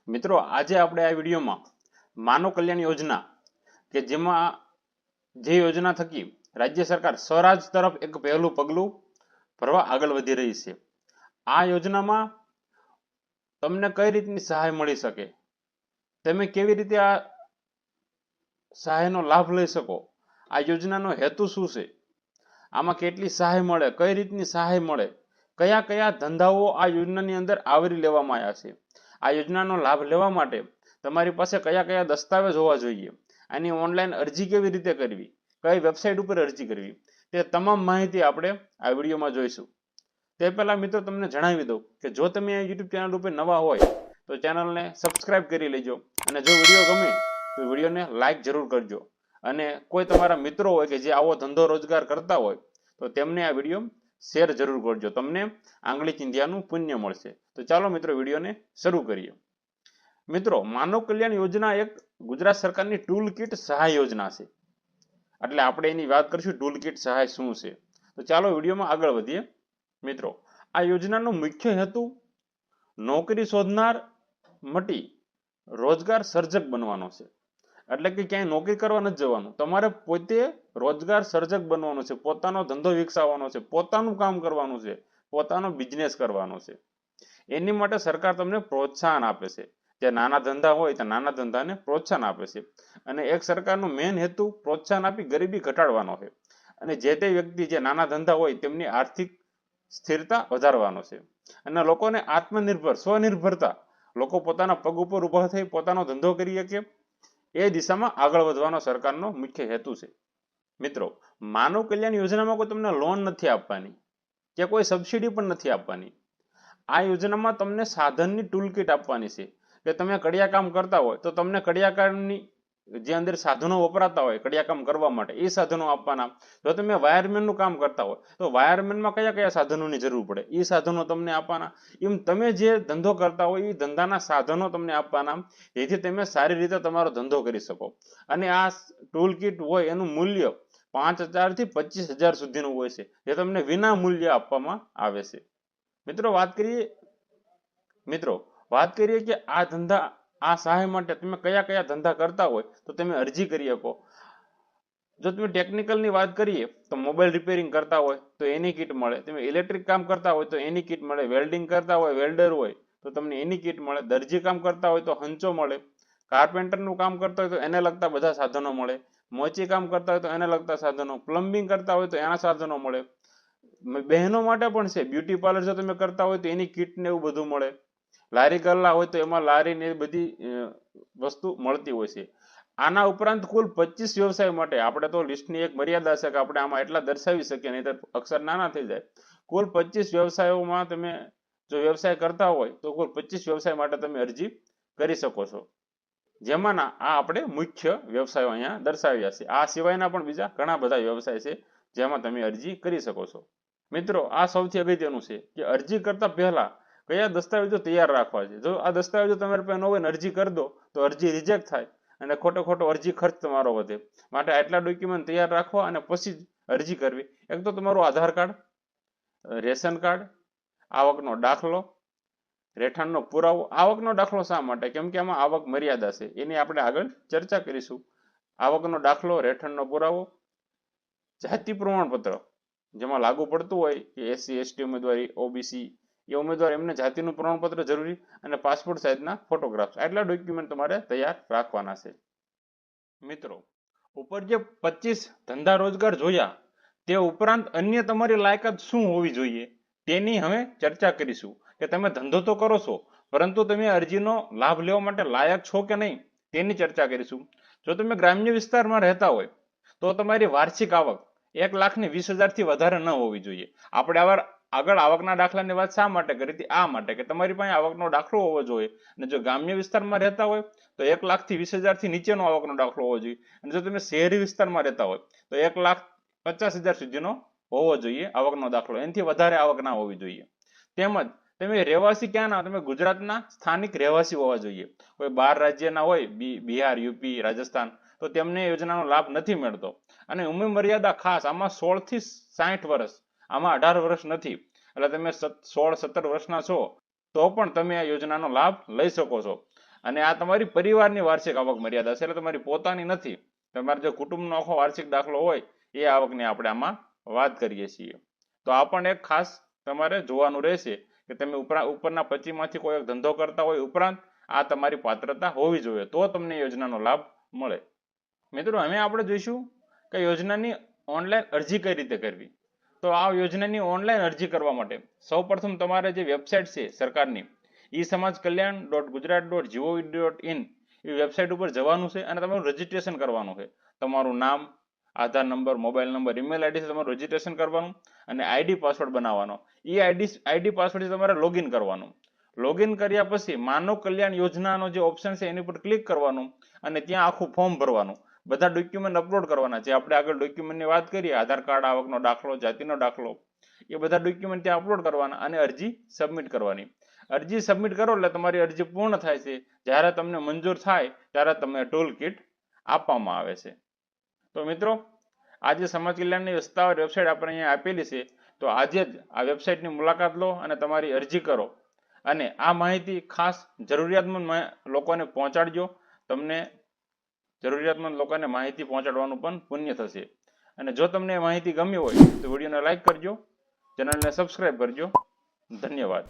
મિત્રો આજે આપણે આ વિડીયોમાં માનવ કલ્યાણ યોજના કે જેમાં જે યોજના થકી રાજ્ય સરકાર સ્વરાજ તરફ એક પહેલું પગલું ભરવા આગળ વધી રહી છે। આ યોજનામાં તમને કઈ રીતની સહાય મળી શકે, તમે કેવી રીતે આ સહાયનો લાભ લઈ શકો, આ યોજનાનો હેતુ શું છે, આમાં કેટલી સહાય મળે, કઈ રીતની સહાય મળે, કયા કયા ધંધાઓ આ યોજનાની અંદર આવરી લેવામાં આવ્યા છે, આ યોજનાનો લાભ લેવા માટે તમારી પાસે કયા કયા દસ્તાવેજ હોવા જોઈએ, આની ઓનલાઈન અરજી કેવી રીતે કરવી, કઈ વેબસાઇટ ઉપર અરજી કરવી, તે તમામ માહિતી આપણે આ વિડીયોમાં જોઈશું। તે પહેલાં મિત્રો તમને જણાવી દઉં કે જો તમે આ યુટ્યુબ ચેનલ ઉપર નવા હોય તો ચેનલને સબસ્ક્રાઇબ કરી લેજો અને જો વિડીયો ગમે તો વિડીયોને લાઇક જરૂર કરજો અને કોઈ તમારા મિત્રો હોય કે જે આવો ધંધો રોજગાર કરતા હોય તો તેમને આ વિડીયો શેર જરૂર કરજો, તમને આંગળી ચીંધ્યાનું પુણ્ય મળશે। તો ચાલો મિત્રો વિડીયોને શરૂ કરીએ। મિત્રો, માનવ કલ્યાણ યોજના એક ગુજરાત સરકારની ટૂલ કિટ સહાય યોજના છે, એટલે આપણે એની વાત કરીશું ટૂલ કિટ સહાય શું છે। તો ચાલો વિડીયોમાં આગળ વધીએ। મિત્રો, આ યોજનાનો મુખ્ય હેતુ નોકરી શોધનાર મટી રોજગાર સર્જક બનવાનો છે, એટલે કે ક્યાંય નોકરી કરવા નથી જવાનું, તમારે પોતે રોજગાર સર્જક બનવાનું છે, પોતાનો ધંધો વિકસાવવાનો છે, પોતાનું કામ કરવાનું છે, પોતાનો બિઝનેસ કરવાનો છે। એની માટે સરકાર તમને પ્રોત્સાહન આપે છે, જે નાના ધંધા હોય તે નાના ધંધાને પ્રોત્સાહન આપે છે અને એક સરકારનો મેઇન હેતુ પ્રોત્સાહન આપી ગરીબી ઘટાડવાનો છે અને જે તે વ્યક્તિ જે નાના ધંધા હોય તેમની આર્થિક સ્થિરતા વધારવાનો છે અને લોકોને આત્મનિર્ભર સ્વનિર્ભરતા, લોકો પોતાના પગ ઉપર ઊભા થઈ પોતાનો ધંધો કરી શકે એ દિશામાં આગળ વધવાનો સરકારનો મુખ્ય હેતુ છે। મિત્રો, માનવ કલ્યાણ યોજનામાં કોઈ તમને લોન નથી આપવાની કે કોઈ સબસિડી પણ નથી આપવાની। આ યોજનામાં તમને સાધનની ટૂલ કિટ આપવાની છે કે તમે કડિયા કામ કરતા હોય તો તમને કડિયા કામની જે અંદર સાધનો વપરાતા હોય કડિયા કામ કરવા માટે એ સાધનો આપવાના, જો તમે વાયરમેનનું કામ કરતા હોય તો વાયરમેનમાં કયા કયા સાધનોની જરૂર પડે એ સાધનો તમને આપવાના, એમ તમે જે ધંધો કરતા હોય એ ધંધાના સાધનો તમને આપવાના, જેથી તમે સારી રીતે તમારો ધંધો કરી શકો। અને આ ટૂલ કિટ હોય એનું મૂલ્ય 5,000 થી 25,000 સુધીનું હોય છે, જે તમને વિના મૂલ્ય આપવામાં આવે છે। મિત્રો વાત કરીએ કે આ ધંધા આ સહાય માટે તમે કયા કયા ધંધા કરતા હોય તો તમે અરજી કરી શકો। જો તમે ટેકનિકલની વાત કરીએ તો મોબાઈલ રિપેરિંગ કરતા હોય તો એની કિટ મળે, તમે ઇલેક્ટ્રિક કામ કરતા હોય તો એની કિટ મળે, વેલ્ડિંગ કરતા હોય વેલ્ડર હોય તો તમને એની કિટ મળે, દરજી કામ કરતા હોય તો હંચો મળે, કાર્પેન્ટરનું કામ કરતા હોય તો એને લગતા બધા સાધનો મળે, મોચી કામ કરતા હોય તો એને લગતા સાધનો, પ્લમ્બિંગ કરતા હોય તો એના સાધનો મળે, બહેનો માટે પણ છે, બ્યુટી પાર્લર જો તમે કરતા હોય તો એની કિટ ને એવું બધું મળે, લારી ગલ્લા હોય તો એમાં લારી ને બધી વસ્તુ મળતી હોય છે। આના ઉપરાંત કુલ 25 વ્યવસાય માટે, આપણે તો લિસ્ટની એક મર્યાદા છે કે આપણે આમાં એટલા દર્શાવી શકીએ નહીં તો અક્ષર નાના થઈ જાય, કુલ 25 વ્યવસાયોમાં તમે જો વ્યવસાય કરતા હોય તો કુલ 25 વ્યવસાય માટે તમે અરજી કરી શકો છો, જેમાંના આ આપણે મુખ્ય વ્યવસાયો અહીંયા દર્શાવ્યા છે। આ સિવાયના પણ બીજા ઘણા બધા વ્યવસાય છે જેમાં તમે અરજી કરી શકો છો। મિત્રો, આ સૌથી અગત્યનું છે કે અરજી કરતા પહેલા કયા દસ્તાવેજો તૈયાર રાખવા છે, જો આ દસ્તાવેજો તમારી પાસે ન હોય ને અરજી કરી દો તો અરજી રિજેક્ટ થાય અને ખોટો અરજી ખર્ચ તમારો વધે, માટે આટલા ડોક્યુમેન્ટ તૈયાર રાખવા અને પછી જ અરજી કરવી। એક તો તમારું આધાર કાર્ડ, રેશન કાર્ડ, આવકનો દાખલો, રહેઠાણનો પુરાવો। આવકનો દાખલો શા માટે, કેમ કે આમાં આવક મર્યાદા છે, એની આપણે આગળ ચર્ચા કરીશું। આવકનો દાખલો, રહેઠાણનો પુરાવો, જાતિ પ્રમાણપત્ર જેમાં લાગુ પડતું હોય કે SC ST ઉમેદવારી, OBC એ ઉમેદવાર એમને જાતિનું પ્રમાણપત્ર જરૂરી અને પાસપોર્ટ સાઇઝના ફોટોગ્રાફ્સ, આટલા ડોક્યુમેન્ટ તમારે તૈયાર રાખવાના છે। મિત્રો, ઉપર જે 25 ધંધા રોજગાર જોયા તે ઉપરાંત અન્ય તમારી લાયકાત શું હોવી જોઈએ તેની હવે ચર્ચા કરીશું કે તમે ધંધો તો કરો છો પરંતુ તમે અરજીનો લાભ લેવા માટે લાયક છો કે નહીં તેની ચર્ચા કરીશું। જો તમે ગ્રામ્ય વિસ્તારમાં રહેતા હોય તો તમારી વાર્ષિક આવક 1,20,000 થી વધારે ન હોવી જોઈએ। આપણે આગળ આવકના દાખલાની વાત શા માટે કરી હતી, આ માટે કે તમારી પાસે આવકનો દાખલો હોવો જોઈએ, અને જો ગ્રામ્ય વિસ્તારમાં રહેતા હોય તો 1,20,000 થી નીચેનો આવકનો દાખલો હોવો જોઈએ, અને જો તમે શહેરી વિસ્તારમાં રહેતા હોય તો 1,50,000 સુધીનો હોવો જોઈએ આવકનો દાખલો, એનાથી વધારે આવક ના હોવી જોઈએ। તેમજ તમે રહેવાસી ક્યાંના, તમે ગુજરાતના સ્થાનિક રહેવાસી હોવા જોઈએ, કોઈ બહાર રાજ્યના હોય બિહાર, યુપી, રાજસ્થાન તો તેમને યોજનાનો લાભ નથી મળતો। અને ઉંમર મર્યાદા ખાસ આમાં 16 થી 60 વર્ષ, આમાં 18 વર્ષ નથી, એટલે તમે 16-17 વર્ષના છો તો પણ તમે આ યોજનાનો લાભ લઈ શકો છો। અને આ તમારી પરિવારની વાર્ષિક આવક મર્યાદા છે, એટલે તમારી પોતાની નથી. તમારે જો કુટુંબનો આખો વાર્ષિક દાખલો હોય એ આવકની આપણે આમાં વાત કરીએ છીએ. તો આ પણ એક ખાસ તમારે જોવાનું રહેશે કે તમે ઉપરના 25 માંથી કોઈ એક ધંધો કરતા હોય, ઉપરાંત આ તમારી પાત્રતા હોવી જોઈએ, તો તમને યોજનાનો લાભ મળે. મિત્રો હવે આપણે જોઈશું કે યોજનાની ઓનલાઈન અરજી કઈ રીતે કરવી. તો આ યોજનાની ઓનલાઈન અરજી કરવા માટે સૌપ્રથમ તમારે જે વેબસાઇટ છે સરકારની eSamajKalyan.gujarat.gov.in એ વેબસાઇટ ઉપર જવાનું છે અને તમારું રજીસ્ટ્રેશન કરવાનું છે. તમારું નામ, Aadhaar number, mobile number, email ID થી તમારું રજીસ્ટ્રેશન કરવાનું અને આઈડી પાસવર્ડ બનાવવાનો. એ આઈડી પાસવર્ડથી તમારે લોગિન કરવાનું. લોગિન કર્યા પછી માનવ કલ્યાણ યોજનાનો જે ઓપ્શન છે એની પર ક્લિક કરવાનું અને ત્યાં આખું ફોર્મ ભરવાનું. બધા ડોક્યુમેન્ટ અપલોડ કરવાના છે. આપણે આગળ ડોક્યુમેન્ટની વાત કરીએ, આધાર કાર્ડ, આવકનો દાખલો, જાતિનો દાખલો, એ બધા ડોક્યુમેન્ટ ત્યાં અપલોડ કરવાના અને અરજી સબમિટ કરવાની. અરજી સબમિટ કરો એટલે તમારી અરજી પૂર્ણ થાય છે. જ્યારે તમને મંજૂર થાય ત્યારે તમને ટૂલ કિટ આપવામાં આવે છે. તો મિત્રો આજે સમાજ કલ્યાણની વિસ્તાર વેબસાઇટ આપણે અહીંયા આપેલી છે. તો આજે જ આ વેબસાઇટની મુલાકાત લો અને તમારી અરજી કરો અને આ માહિતી ખાસ જરૂરિયાતમંદ લોકોને પહોંચાડજો. તમને જરૂરિયાતમંદ લોકોને માહિતી પહોંચાડવાનું પણ પુણ્ય થશે. અને જો તમને માહિતી ગમી હોય તો વિડીયોને લાઈક કરજો, ચેનલને સબસ્ક્રાઈબ કરજો. ધન્યવાદ.